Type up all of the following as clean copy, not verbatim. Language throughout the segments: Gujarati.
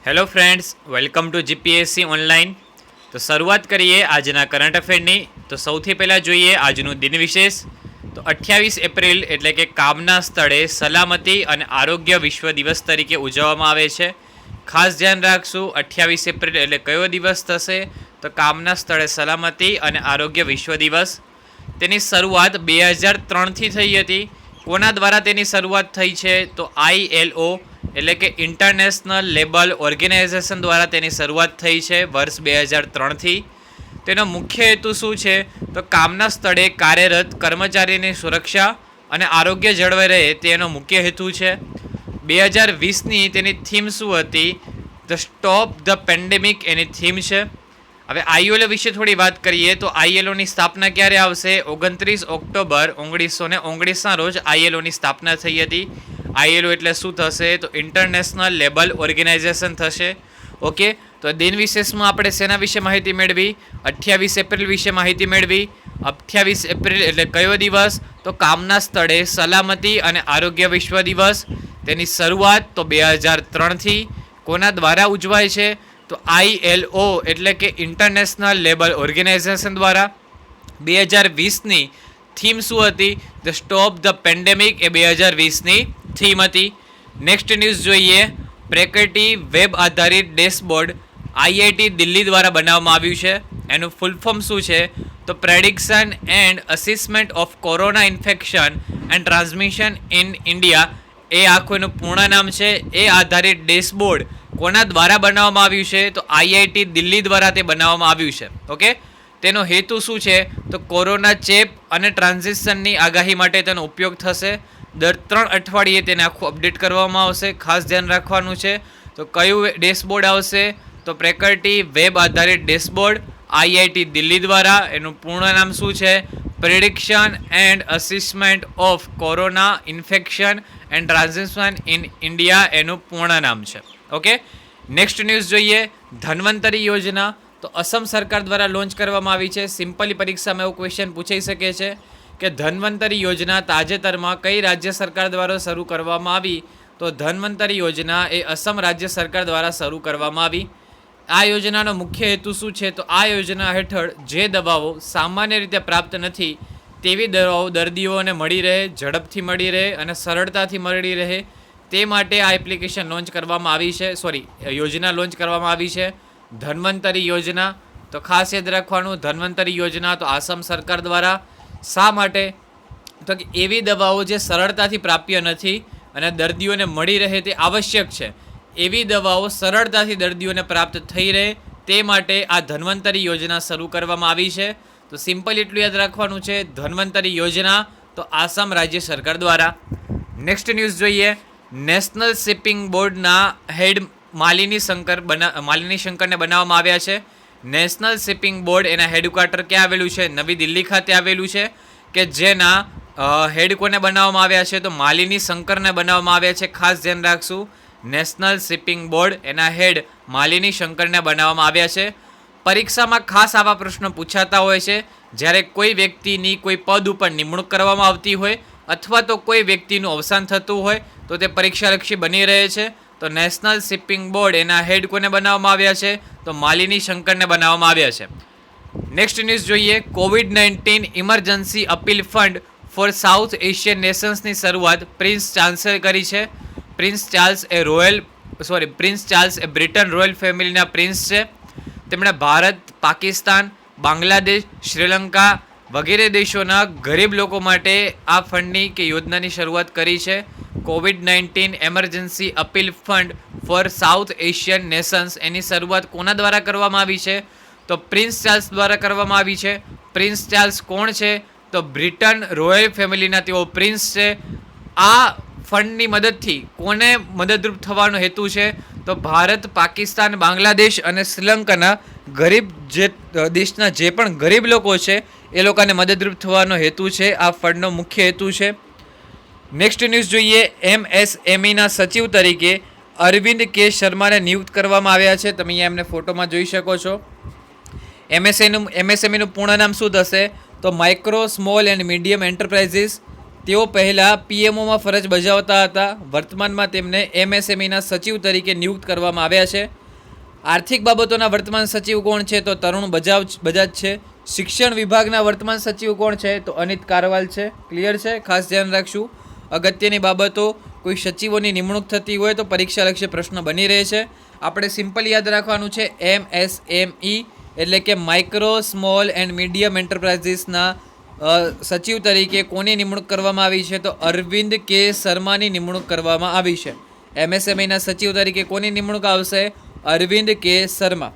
Hello friends, welcome to GPSC online. તો શરૂઆત કરીએ આજના કરંટ અફેરની। તો સૌથી પહેલાં જોઈએ આજનું દિન વિશેષ। તો 28 એપ્રિલ એટલે કે કામના સ્થળે સલામતી અને આરોગ્ય વિશ્વ દિવસ તરીકે ઉજવવામાં આવે છે। ખાસ ધ્યાન રાખશું, 28 એપ્રિલ એટલે કયો દિવસ થશે? તો કામના સ્થળે સલામતી અને આરોગ્ય વિશ્વ દિવસ। તેની શરૂઆત 2003થી થઈ હતી। કોના દ્વારા તેની શરૂઆત થઈ છે? તો ILO એટલે કે ઇન્ટરનેશનલ લેબર ઓર્ગેનાઇઝેશન દ્વારા તેની શરૂઆત થઈ છે વર્ષ 2003થી। તેનો મુખ્ય હેતુ શું છે? તો કામના સ્થળે કાર્યરત કર્મચારીની સુરક્ષા અને આરોગ્ય જળવાઈ રહે તેનો મુખ્ય હેતુ છે। 2020ની તેની થીમ શું હતી? The stop the pandemic any theme છે। હવે ILO વિશે થોડી વાત કરીએ તો ILOની સ્થાપના ક્યારે આવશે? 29 ઓક્ટોબર 1919ના રોજ ILOની સ્થાપના થઈ હતી। ILO એટલે શું થશે? તો ઇન્ટરનેશનલ લેબર ઓર્ગેનાઇઝેશન થશે। ઓકે, તો દિન વિશેષમાં આપણે શેના વિશે માહિતી મેળવી? 28 એપ્રિલ વિશે માહિતી મેળવી। 28 એપ્રિલ એટલે કયો દિવસ? તો કામના સ્થળે સલામતી અને આરોગ્ય વિશ્વ દિવસ। તેની શરૂઆત તો 2003થી। કોના દ્વારા ઉજવાય છે? તો ILO એટલે કે ઇન્ટરનેશનલ લેબર ઓર્ગેનાઇઝેશન દ્વારા। 2020ની થીમ શું હતી? ધ સ્ટોપ ધ પેન્ડેમિક એ 2020ની થીમ હતી। નેક્સ્ટ ન્યૂઝ જોઈએ। પ્રેકેટી વેબ આધારિત ડેશબોર્ડ IIT દિલ્હી દ્વારા બનાવવામાં આવ્યું છે। એનું ફૂલ ફોર્મ શું છે? તો prediction and assessment of corona infection and transmission in India એ આખું એનું પૂર્ણ નામ છે। એ આધારિત ડેશબોર્ડ કોના દ્વારા બનાવવામાં આવ્યું છે? તો IIT દિલ્હી દ્વારા તે બનાવવામાં આવ્યું છે। ઓકે, તેનો હેતુ શું છે? તો કોરોના ચેપ અને ટ્રાન્ઝિશનની આગાહી માટે તેનો ઉપયોગ થશે। દર 3 અઠવાડિયે તેને આખું અપડેટ કરવામાં આવશે। ખાસ ધ્યાન રાખવાનું છે। તો કયું ડેશબોર્ડ આવશે? તો પ્રેકેટી વેબ આધારિત ડેશબોર્ડ IIT દિલ્હી દ્વારા। એનું પૂર્ણ નામ શું છે? Prediction and assessment of corona infection and transition in India એનું પૂર્ણ નામ છે। ઓકે, નેક્સ્ટ ન્યૂઝ જોઈએ। ધન્વંતરી યોજના તો અસમ સરકાર દ્વારા લોન્ચ કરવામાં આવી છે। સિમ્પલી પરીક્ષામાં એવો ક્વેશ્ચન પૂછાઈ શકે છે કે ધન્વંતરી યોજના તાજેતરમાં કઈ રાજ્ય સરકાર દ્વારા શરૂ કરવામાં આવી? તો ધન્વંતરી યોજના એ અસમ રાજ્ય સરકાર દ્વારા શરૂ કરવામાં આવી। આ યોજનાનો મુખ્ય હેતુ શું છે? તો આ યોજના હેઠળ જે દવાઓ સામાન્ય રીતે પ્રાપ્ત નથી તેવી દવાઓ દર્દીઓને મળી રહે, ઝડપથી મળી રહે અને સરળતાથી મળી રહે તે માટે આ એપ્લિકેશન લોન્ચ કરવામાં આવી છે, યોજના લોન્ચ કરવામાં આવી છે ધન્વંતરી યોજના। તો ખાસ યાદ રાખવાનું, ધન્વંતરી યોજના તો આસામ સરકાર દ્વારા। શા માટે? તો કે એવી દવાઓ જે સરળતાથી પ્રાપ્ય નથી અને દર્દીઓને મળી રહે તે આવશ્યક છે, એવી દવાઓ સરળતાથી દર્દીઓને પ્રાપ્ત થઈ રહે તે માટે આ ધન્વંતરી યોજના શરૂ કરવામાં આવી છે। તો સિમ્પલ એટલું યાદ રાખવાનું છે, ધન્વંતરી યોજના તો આસામ રાજ્ય સરકાર દ્વારા। નેક્સ્ટ ન્યૂઝ જોઈએ। નેશનલ શિપિંગ બોર્ડના હેડ માલિની શંકરને બનાવવામાં આવ્યા છે। નેશનલ શિપિંગ બોર્ડ એના હેડક્વાર્ટર ક્યાં આવેલું છે? નવી દિલ્હી ખાતે આવેલું છે। કે જેના હેડ કોને બનાવવામાં આવ્યા છે? તો માલિની શંકરને બનાવવામાં આવ્યા છે। ખાસ ધ્યાન રાખશું, નેશનલ શિપિંગ બોર્ડ એના હેડ માલિની શંકરને બનાવવામાં આવ્યા છે। પરીક્ષામાં ખાસ આવા પ્રશ્નો પૂછાતા હોય છે જ્યારે કોઈ વ્યક્તિની કોઈ પદ ઉપર નિમણૂક કરવામાં આવતી હોય અથવા તો કોઈ વ્યક્તિનું અવસાન થતું હોય તો તે પરીક્ષાલક્ષી બની રહે છે। તો નેશનલ શિપિંગ બોર્ડ એના હેડ કોને બનાવવામાં આવ્યા છે? તો માલિની શંકરને બનાવવામાં આવ્યા છે। નેક્સ્ટ ન્યૂઝ જોઈએ। COVID-19 emergency appeal fund for south Asian નેશન્સની શરૂઆત પ્રિન્સ ચાર્લ્સે કરી છે। પ્રિન્સ ચાર્લ્સ એ બ્રિટન રોયલ ફેમિલીના પ્રિન્સ છે। તેમણે ભારત, પાકિસ્તાન, બાંગ્લાદેશ, શ્રીલંકા વગેરે દેશોના ગરીબ લોકો માટે આ ફંડની કે યોજનાની શરૂઆત કરી છે। COVID-19 emergency appeal fund for south Asian nations એની શરૂઆત કોના દ્વારા કરવામાં આવી છે? તો પ્રિન્સ ચાર્લ્સ દ્વારા કરવામાં આવી છે। પ્રિન્સ ચાર્લ્સ કોણ છે? તો બ્રિટન રોયલ ફેમિલીના તેઓ પ્રિન્સ છે। આ ફંડની મદદથી કોને મદદરૂપ થવાનો હેતુ છે? તો ભારત, પાકિસ્તાન, બાંગ્લાદેશ અને શ્રીલંકાના દેશના જે પણ ગરીબ લોકો છે એ લોકોને મદદરૂપ થવાનો હેતુ છે, આ ફંડનો મુખ્ય હેતુ છે। નેક્સ્ટ ન્યૂઝ જોઈએ। MSMEના સચિવ તરીકે અરવિંદ કે શર્માને નિયુક્ત કરવામાં આવ્યા છે। તમે અહીંયા એમને ફોટોમાં જોઈ શકો છો। MSMEનું પૂર્ણ નામ શું થશે? તો micro, small and medium enterprises તેઓ પહેલાં પીએમઓમાં ફરજ બજાવતા હતા. વર્તમાનમાં તેમને એમએસએમઈના સચિવ તરીકે નિયુક્ત કરવામાં આવ્યા છે. આર્થિક બાબતોના વર્તમાન સચિવ કોણ છે? તો તરુણ બજાજ છે. શિક્ષણ વિભાગના વર્તમાન સચિવ કોણ છે? તો અનિત કારવાલ છે. ક્લિયર છે? ખાસ ધ્યાન રાખશું. અગત્યની બાબતો, કોઈ સચિવોની નિમણૂક થતી હોય તો પરીક્ષાલક્ષી પ્રશ્ન બની રહે છે. આપણે સિમ્પલ યાદ રાખવાનું છે એમએસએમઈ એટલે કે માઇક્રો સ્મોલ એન્ડ મીડિયમ એન્ટરપ્રાઇઝીસના સચિવ તરીકે કોની નિમણૂક કરવામાં આવી છે? તો અરવિંદ કે શર્માની નિમણૂક કરવામાં આવી છે. એમએસએમઈના સચિવ તરીકે કોની નિમણૂક આવશે? અરવિંદ કે શર્મા.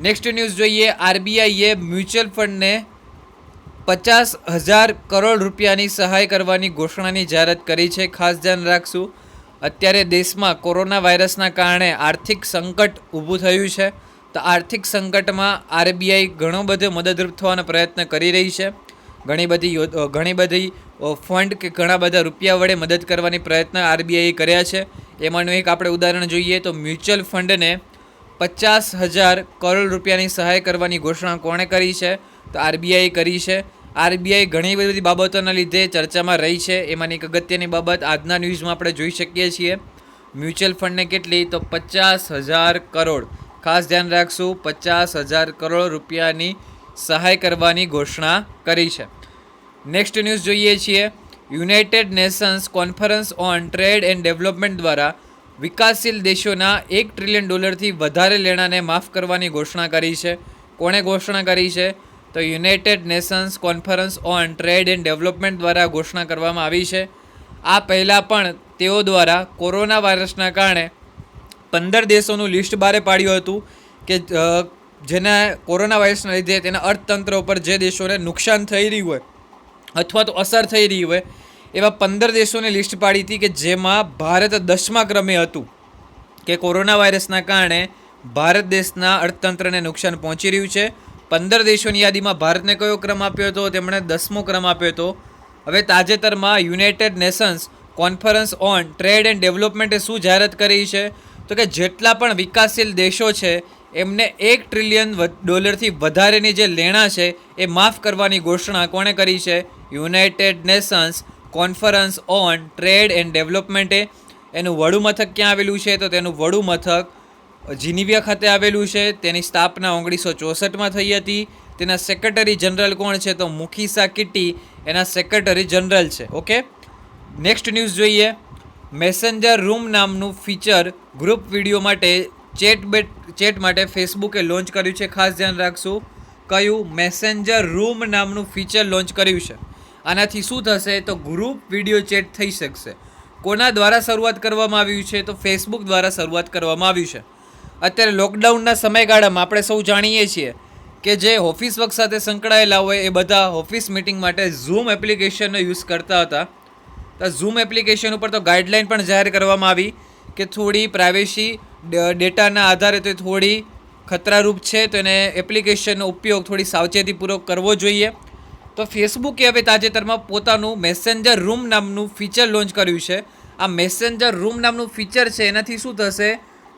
નેક્સ્ટ ન્યૂઝ જોઈએ. આરબીઆઈએ મ્યુચ્યુઅલ ફંડને 50,000 કરોડ રૂપિયાની સહાય કરવાની ઘોષણાની જાહેરાત કરી છે. ખાસ ધ્યાન રાખશું. અત્યારે દેશમાં કોરોના વાયરસના કારણે આર્થિક સંકટ ઊભું થયું છે. તો આર્થિક સંકટમાં આરબીઆઈ ઘણો બધો મદદરૂપ થવાનો પ્રયત્ન કરી રહી છે. ઘણી બધી ફંડ કે ઘણા બધા રૂપિયા વડે મદદ કરવાની પ્રયત્ન આરબીઆઈએ કર્યા છે. એમાંનું એક આપણે ઉદાહરણ જોઈએ તો મ્યુચ્યુઅલ ફંડને 50,000 કરોડ રૂપિયાની સહાય કરવાની ઘોષણા કોણે કરી છે? તો આરબીઆઈએ કરી છે. આરબીઆઈ ઘણી બધી બાબતોના લીધે ચર્ચામાં રહી છે. એમાંની એક અગત્યની બાબત આજના ન્યૂઝમાં આપણે જોઈ શકીએ છીએ. મ્યુચ્યુઅલ ફંડને કેટલી? તો 50,000 કરોડ. ખાસ ધ્યાન રાખશું. 50,000 કરોડ રૂપિયાની સહાય કરવાની ઘોષણા કરી છે. નેક્સ્ટ ન્યૂઝ જોઈએ છીએ. United Nations conference on trade and development દ્વારા વિકાસશીલ દેશોના $1 ટ્રિલિયન વધારે લેણાને માફ કરવાની ઘોષણા કરી છે. કોણે ઘોષણા કરી છે? તો United Nations conference on trade and development દ્વારા ઘોષણા કરવામાં આવી છે. આ પહેલાં પણ તેઓ દ્વારા કોરોના વાયરસના કારણે 15 દેશોનું લિસ્ટ બહાર પાડ્યું હતું કે જેના કોરોના વાયરસના લીધે તેના અર્થતંત્ર ઉપર જે દેશોને નુકસાન થઈ રહ્યું હોય અથવા તો અસર થઈ રહી હોય એવા 15 દેશોની લિસ્ટ પાડી હતી કે જેમાં ભારત 10મા ક્રમે હતું કે કોરોના વાયરસના કારણે ભારત દેશના અર્થતંત્રને નુકસાન પહોંચી રહ્યું છે. 15 દેશોની યાદીમાં ભારતને કયો ક્રમ આપ્યો હતો? તેમણે 10મો ક્રમ આપ્યો હતો. હવે તાજેતરમાં United Nations conference on trade and ડેવલપમેન્ટે શું જાહેરાત કરી છે? તો કે જેટલા પણ વિકાસશીલ દેશો છે એમને $1 ટ્રિલિયન વધારેની જે લેણા છે એ માફ કરવાની ઘોષણા કોણે કરી છે? United Nations conference on trade and ડેવલપમેન્ટે. એનું વડું મથક ક્યાં આવેલું છે? તો તેનું વડું મથક જીનીવિયા ખાતે આવેલું છે. તેની સ્થાપના 1964માં થઈ હતી. તેના સેક્રેટરી જનરલ કોણ છે? તો મુખીસા કિટી એના સેક્રેટરી જનરલ છે. ઓકે. નેક્સ્ટ ન્યૂઝ જોઈએ. મેસેન્જર રૂમ નામનું ફીચર ગ્રુપ વિડીયો માટે ચેટ માટે ફેસબુકે લોન્ચ કર્યું છે. ખાસ ધ્યાન રાખશું. કયું? મેસેન્જર રૂમ નામનું ફીચર લોન્ચ કર્યું છે. આનાથી શું થશે? તો ગ્રુપ વિડીયો ચેટ થઈ શકશે. કોના દ્વારા શરૂઆત કરવામાં આવ્યું છે? તો ફેસબુક દ્વારા શરૂઆત કરવામાં આવ્યું છે. અત્યારે લોકડાઉનના સમયગાળામાં આપણે સૌ જાણીએ છીએ કે જે ઓફિસ વર્ક સાથે સંકળાયેલા હોય એ બધા ઓફિસ મિટિંગ માટે ઝૂમ એપ્લિકેશનનો યુઝ કરતા હતા. તો ઝૂમ એપ્લિકેશન ઉપર તો ગાઈડલાઇન પણ જાહેર કરવામાં આવી કે થોડી પ્રાઇવેસી ડેટાના આધારે તો થોડી ખતરારૂપ છે, તો એને એપ્લિકેશનનો ઉપયોગ થોડી સાવચેતીપૂર્વક કરવો જોઈએ. તો ફેસબુકે હવે તાજેતરમાં પોતાનું મેસેન્જર રૂમ નામનું ફીચર લોન્ચ કર્યું છે. આ મેસેન્જર રૂમ નામનું ફીચર છે એનાથી શું થશે?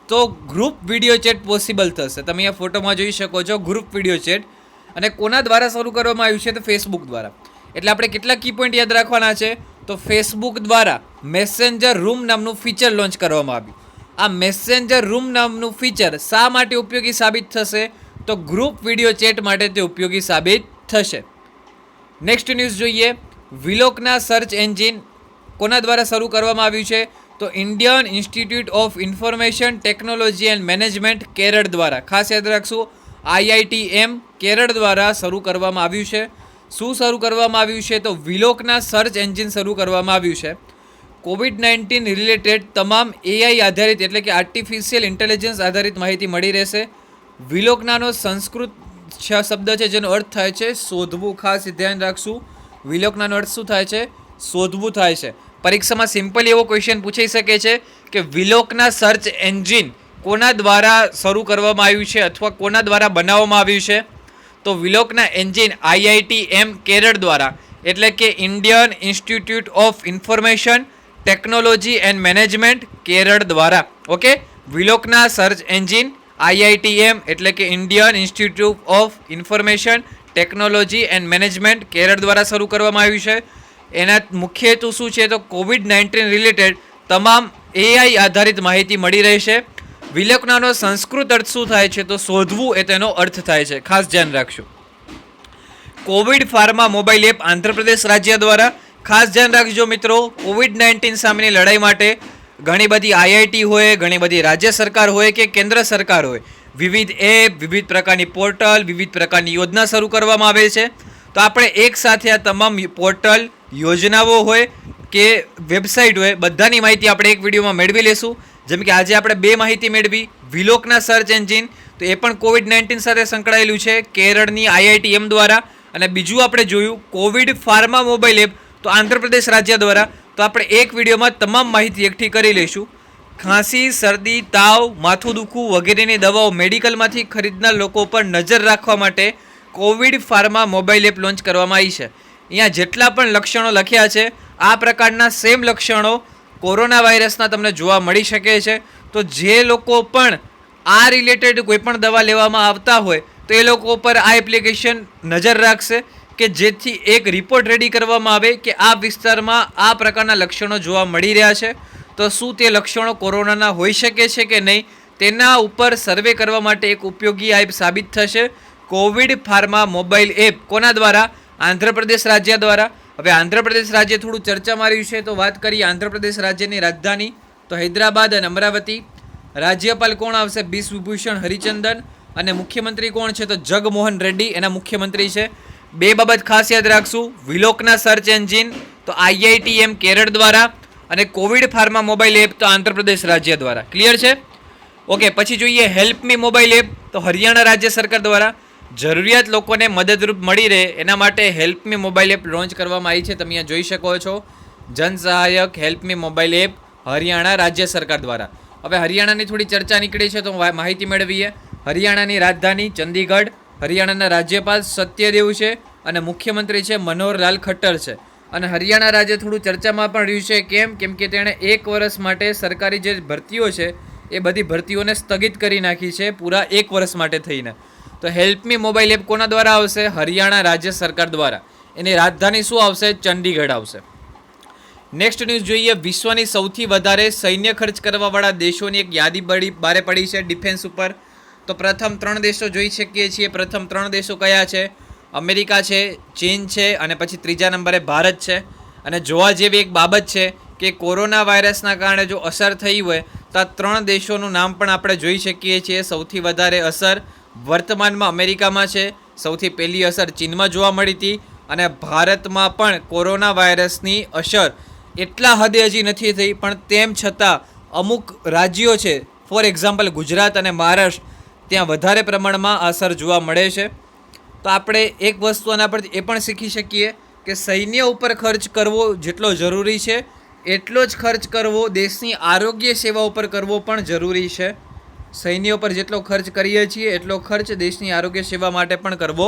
તો ગ્રુપ વિડીયો ચેટ પોસિબલ થશે. તમે અહીંયા ફોટોમાં જોઈ શકો છો ગ્રુપ વિડીયો ચેટ. અને કોના દ્વારા શરૂ કરવામાં આવ્યું છે? તો ફેસબુક દ્વારા. એટલે આપણે કેટલા કી પોઈન્ટ યાદ રાખવાના છે? તો ફેસબુક દ્વારા મેસેન્જર રૂમ નામનું ફીચર લોન્ચ કરવામાં આવ્યું. આ મેસેન્જર રૂમ નામનું ફીચર શા માટે ઉપયોગી સાબિત થશે? તો ગ્રુપ વિડીયો ચેટ માટે તે ઉપયોગી સાબિત થશે. નેક્સ્ટ ન્યૂઝ જોઈએ. વિલોકના સર્ચ એન્જિન કોના દ્વારા શરૂ કરવામાં આવ્યું છે? તો Indian institute of information technology and management Kerala દ્વારા. ખાસ યાદ રાખશું. IITM કેરળ દ્વારા શરૂ કરવામાં આવ્યું છે. શું શરૂ કરવામાં આવ્યું છે? તો વિલોકના સર્ચ એન્જિન શરૂ કરવામાં આવ્યું છે. COVID-19 રિલેટેડ તમામ AI આધારિત એટલે કે આર્ટિફિશિયલ ઇન્ટેલિજન્સ આધારિત માહિતી મળી રહેશે. વિલોકનાનો સંસ્કૃત શબ્દ છે જેનો અર્થ થાય છે શોધવું. ખાસ ધ્યાન રાખશું. વિલોકનાનો અર્થ શું થાય છે? શોધવું થાય છે. પરીક્ષામાં સિમ્પલી એવો ક્વેશ્ચન પૂછાઈ શકે છે કે વિલોકના સર્ચ એન્જિન કોના દ્વારા શરૂ કરવામાં આવ્યું છે અથવા કોના દ્વારા બનાવવામાં આવ્યું છે? તો વિલોકના એન્જિન IITM કેરળ દ્વારા એટલે કે Indian institute of information technology and management Kerala દ્વારા. ઓકે. વિલોકના સર્ચ એન્જિન IITM એટલે કે Indian institute of information technology and management Kerala દ્વારા શરૂ કરવામાં આવ્યું છે. એના મુખ્ય હેતુ શું છે? તો COVID-19 રિલેટેડ તમામ AI આધારિત માહિતી મળી રહેશે. વિલોકનાનો સંસ્કૃત અર્થ શું થાય છે? તો શોધવું એ તેનો અર્થ થાય છે. ખાસ ધ્યાન રાખજો. Covid pharma mobile app Andhra Pradesh રાજ્ય દ્વારા. ખાસ ધ્યાન રાખજો મિત્રો, COVID-19 સામેની લડાઈ માટે ઘણી બધી IIT હોય, ઘણી બધી રાજ્ય સરકાર હોય કે કેન્દ્ર સરકાર હોય, વિવિધ એપ, વિવિધ પ્રકારની પોર્ટલ, વિવિધ પ્રકારની યોજના શરૂ કરવામાં આવે છે. તો આપણે એક સાથે આ તમામ પોર્ટલ, યોજનાઓ હોય કે વેબસાઇટ હોય, બધાની માહિતી આપણે એક વિડીયોમાં મેળવી લેશું. જેમ કે આજે આપણે 2 માહિતી મેળવી. વિલોકના સર્ચ એન્જિન, તો એ પણ COVID-19 સાથે સંકળાયેલું છે કેરળની IITM દ્વારા. અને બીજું આપણે જોયું કોવિડ ફાર્મા મોબાઈલ એપ, તો આંધ્રપ્રદેશ રાજ્ય દ્વારા. તો આપણે એક વિડીયોમાં તમામ માહિતી એકઠી કરી લઈશું. ખાંસી, શરદી, તાવ, માથું દુખવું વગેરેની દવાઓ મેડિકલમાંથી ખરીદનાર લોકો પર નજર રાખવા માટે Covid pharma mobile app launch કરવામાં આવી છે. અહીંયા જેટલા પણ લક્ષણો લખ્યા છે, આ પ્રકારના સેમ લક્ષણો કોરોના વાયરસના તમને જોવા મળી શકે છે. તો જે લોકો પણ આ રિલેટેડ કોઈ પણ દવા લેવામાં આવતા હોય તો એ લોકો પર આ એપ્લિકેશન નજર રાખશે કે જેથી એક રિપોર્ટ રેડી કરવામાં આવે કે આ વિસ્તારમાં આ પ્રકારના લક્ષણો જોવા મળી રહ્યા છે, તો શું તે લક્ષણો કોરોનાના હોઈ શકે છે કે નહીં, તેના ઉપર સર્વે કરવા માટે એક ઉપયોગી આ એપ સાબિત થશે. કોવિડ ફાર્મા મોબાઈલ એપ કોના દ્વારા? આંધ્રપ્રદેશ રાજ્ય દ્વારા. હવે આંધ્રપ્રદેશ રાજ્ય થોડું ચર્ચામાં રહ્યું છે, તો વાત કરીએ આંધ્રપ્રદેશ રાજ્યની રાજધાની, તો હૈદરાબાદ અને અમરાવતી. રાજ્યપાલ કોણ આવશે? બિશ્વભૂષણ હરિચંદન. અને મુખ્યમંત્રી કોણ છે? તો જગમોહન રેડ્ડી એના મુખ્યમંત્રી છે. 2 બાબત ખાસ યાદ રાખશું. વિલોકના સર્ચ એન્જિન તો IITM કેરળ દ્વારા, અને કોવિડ ફાર્મા મોબાઈલ એપ તો આંધ્રપ્રદેશ રાજ્ય દ્વારા. ક્લિયર છે? ઓકે, પછી જોઈએ હેલ્પ મી મોબાઈલ એપ, તો હરિયાણા રાજ્ય સરકાર દ્વારા. જરૂરિયાત લોકોને મદદરૂપ મળી રહે એના માટે help me mobile app launch કરવામાં આવી છે. તમે અહીંયા જોઈ શકો છો, જન સહાયક help me mobile app Haryana રાજ્ય સરકાર દ્વારા. હવે હરિયાણાની થોડી ચર્ચા નીકળી છે તો માહિતી મેળવીએ. હરિયાણાની રાજધાની ચંદીગઢ. હરિયાણાના રાજ્યપાલ સત્યદેવ છે અને મુખ્યમંત્રી છે મનોહરલાલ ખટ્ટર છે. અને હરિયાણા રાજ્ય થોડું ચર્ચામાં પણ રહ્યું છે. કેમ કે તેણે 1 વર્ષ માટે સરકારી જે ભરતીઓ છે એ બધી ભરતીઓને સ્થગિત કરી નાખી છે પૂરા 1 વર્ષ માટે થઈને. તો હેલ્પ મી મોબાઈલ એપ કોના દ્વારા આવશે? હરિયાણા રાજ્ય સરકાર દ્વારા. એની રાજધાની શું આવશે? ચંદીગઢ આવશે. નેક્સ્ટ ન્યૂઝ જોઈએ. વિશ્વની સૌથી વધારે સૈન્ય ખર્ચ કરવાવાળા દેશોની એક યાદી બારે પડી છે ડિફેન્સ ઉપર. તો પ્રથમ 3 દેશો જોઈ શકીએ છીએ. પ્રથમ 3 દેશો કયા છે? અમેરિકા છે, ચીન છે અને પછી ત્રીજા નંબરે ભારત છે. અને જોવા જેવી એક બાબત છે કે કોરોના વાયરસના કારણે જો અસર થઈ હોય તો આ 3 દેશોનું નામ પણ આપણે જોઈ શકીએ છીએ. સૌથી વધારે અસર વર્તમાનમાં અમેરિકામાં છે, સૌથી પહેલી અસર ચીનમાં જોવા મળી હતી, અને ભારતમાં પણ કોરોના વાયરસની અસર એટલા હદે હજી નથી થઈ, પણ તેમ છતાં અમુક રાજ્યો છે, ફોર એક્ઝામ્પલ ગુજરાત અને મહારાષ્ટ્ર, ત્યાં વધારે પ્રમાણમાં અસર જોવા મળે છે. તો આપણે એક વસ્તુ આના પરથી એ પણ શીખી શકીએ કે સૈન્ય ઉપર ખર્ચ કરવો જેટલો જરૂરી છે એટલો જ ખર્ચ કરવો દેશની આરોગ્ય સેવા ઉપર કરવો પણ જરૂરી છે. સૈન્ય ઉપર જેટલો ખર્ચ કરીએ છીએ એટલો ખર્ચ દેશની આરોગ્ય સેવા માટે પણ કરવો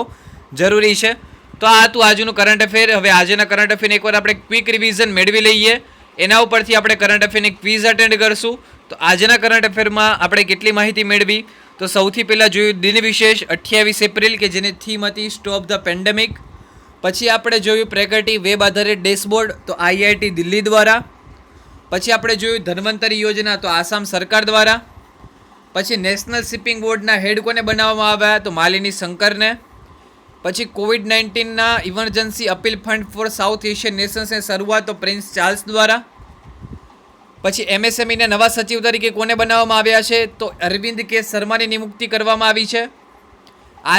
જરૂરી છે. તો આ હતું આજનું કરંટ અફેર. હવે આજના કરંટ અફેરની એકવાર આપણે ક્વિક રિવિઝન મેળવી લઈએ. એના ઉપરથી આપણે કરંટ અફેરની ક્વિઝ અટેન્ડ કરશું. તો આજના કરંટ અફેરમાં આપણે કેટલી માહિતી મેળવી? તો સૌથી પહેલાં જોયું દિન વિશેષ 28 એપ્રિલ કે જેની થીમ હતી સ્ટોપ ધ પેન્ડેમિક. પછી આપણે જોયું પ્રેકટી વેબ આધારિત ડેશબોર્ડ, તો IIT દિલ્હી દ્વારા. પછી આપણે જોયું ધન્વંતરી યોજના, તો આસામ સરકાર દ્વારા. પછી નેશનલ શિપિંગ બોર્ડના હેડ કોને બનાવવામાં આવ્યા? તો માલિની શંકરને. પછી COVID-19ના emergency appeal fund for south Asian નેશન્સની શરૂઆત તો પ્રિન્સ ચાર્લ્સ દ્વારા. પછી MSMEના નવા સચિવ તરીકે કોને બનાવવામાં આવ્યા છે? તો અરવિંદ કે શર્માની નિયુક્તિ કરવામાં આવી છે.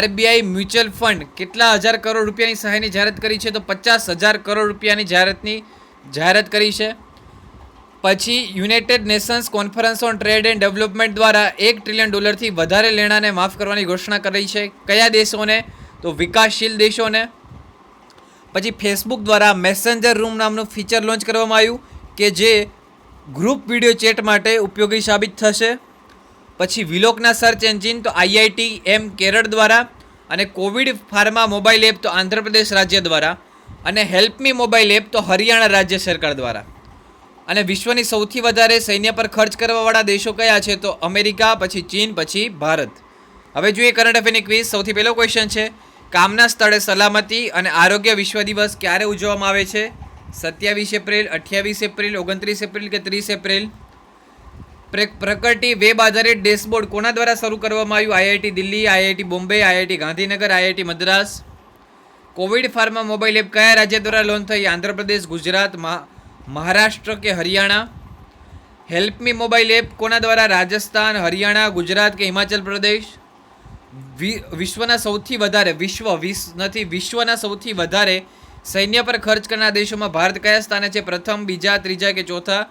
RBI મ્યુચ્યુઅલ ફંડ કેટલા હજાર કરોડ રૂપિયાની સહાયની જાહેરાત કરી છે? તો 50,000 કરોડ રૂપિયાની જાહેરાત કરી છે. પછી United Nations conference on trade and development દ્વારા $1 ટ્રિલિયન વધારે લેણાને માફ કરવાની ઘોષણા કરી છે. કયા દેશોને? તો વિકાસશીલ દેશોને. પછી ફેસબુક દ્વારા મેસેન્જર રૂમ નામનું ફીચર લોન્ચ કરવામાં આવ્યું કે જે ગ્રુપ વિડીયો ચેટ માટે ઉપયોગી સાબિત થશે. પછી વિલોકના સર્ચ એન્જિન, તો IITM કેરળ દ્વારા. અને કોવિડ ફાર્મા મોબાઈલ એપ તો આંધ્રપ્રદેશ રાજ્ય દ્વારા. અને હેલ્પ મી મોબાઈલ એપ તો હરિયાણા રાજ્ય સરકાર દ્વારા. અને વિશ્વની સૌથી વધારે સૈન્ય પર ખર્ચ કરવાવાળા દેશો કયા છે? તો અમેરિકા, પછી ચીન, પછી ભારત. હવે જોઈએ કરંટ અફેરની ક્વિઝ. સૌથી પહેલો ક્વેશ્ચન છે, કામના સ્થળે સલામતી અને આરોગ્ય વિશ્વ દિવસ ક્યારે ઉજવવામાં આવે છે? 27 એપ્રિલ, 28 એપ્રિલ, 29 એપ્રિલ કે 30 એપ્રિલ? પ્રકટી વેબ આધારિત ડેશબોર્ડ કોના દ્વારા શરૂ કરવામાં આવ્યું? IIT Delhi, IIT Bombay, IIT Gandhinagar, IIT Madras. Covid pharma mobile app કયા રાજ્ય દ્વારા લોન્ચ થઈ? આંધ્રપ્રદેશ, ગુજરાત, મહારાષ્ટ્ર કે Haryana? Help me mobile app કોના દ્વારા? રાજસ્થાન, હરિયાણા, ગુજરાત કે હિમાચલ પ્રદેશ? વિશ્વના સૌથી વધારે સૈન્ય પર ખર્ચ કરનાર દેશોમાં ભારત કયા સ્થાને છે? પ્રથમ, બીજા, ત્રીજા કે ચોથા?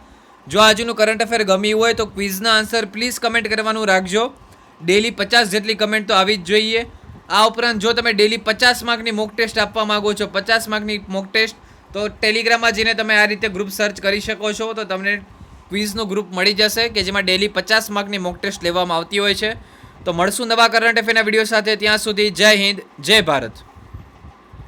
જો આજનું કરંટ અફેર ગમ્યું હોય તો ક્વિઝના આન્સર પ્લીઝ કમેન્ટ કરવાનું રાખજો. ડેલી 50 જેટલી કમેન્ટ તો આવી જ જોઈએ. આ ઉપરાંત જો તમે ડેલી 50 માર્કની મોક ટેસ્ટ આપવા માંગો છો, 50 માર્કની મોક ટેસ્ટ, તો ટેલિગ્રામમાં જઈને તમે આ રીતે ગ્રુપ સર્ચ કરી શકો છો. તો તમને ક્વિઝનું ગ્રુપ મળી જશે કે જેમાં ડેલી 50 માર્કની મોક ટેસ્ટ લેવામાં આવતી હોય છે. તો મળશું નવા કરંટ અફેરના વિડીયો સાથે. ત્યાં સુધી જય હિન્દ, જય ભારત.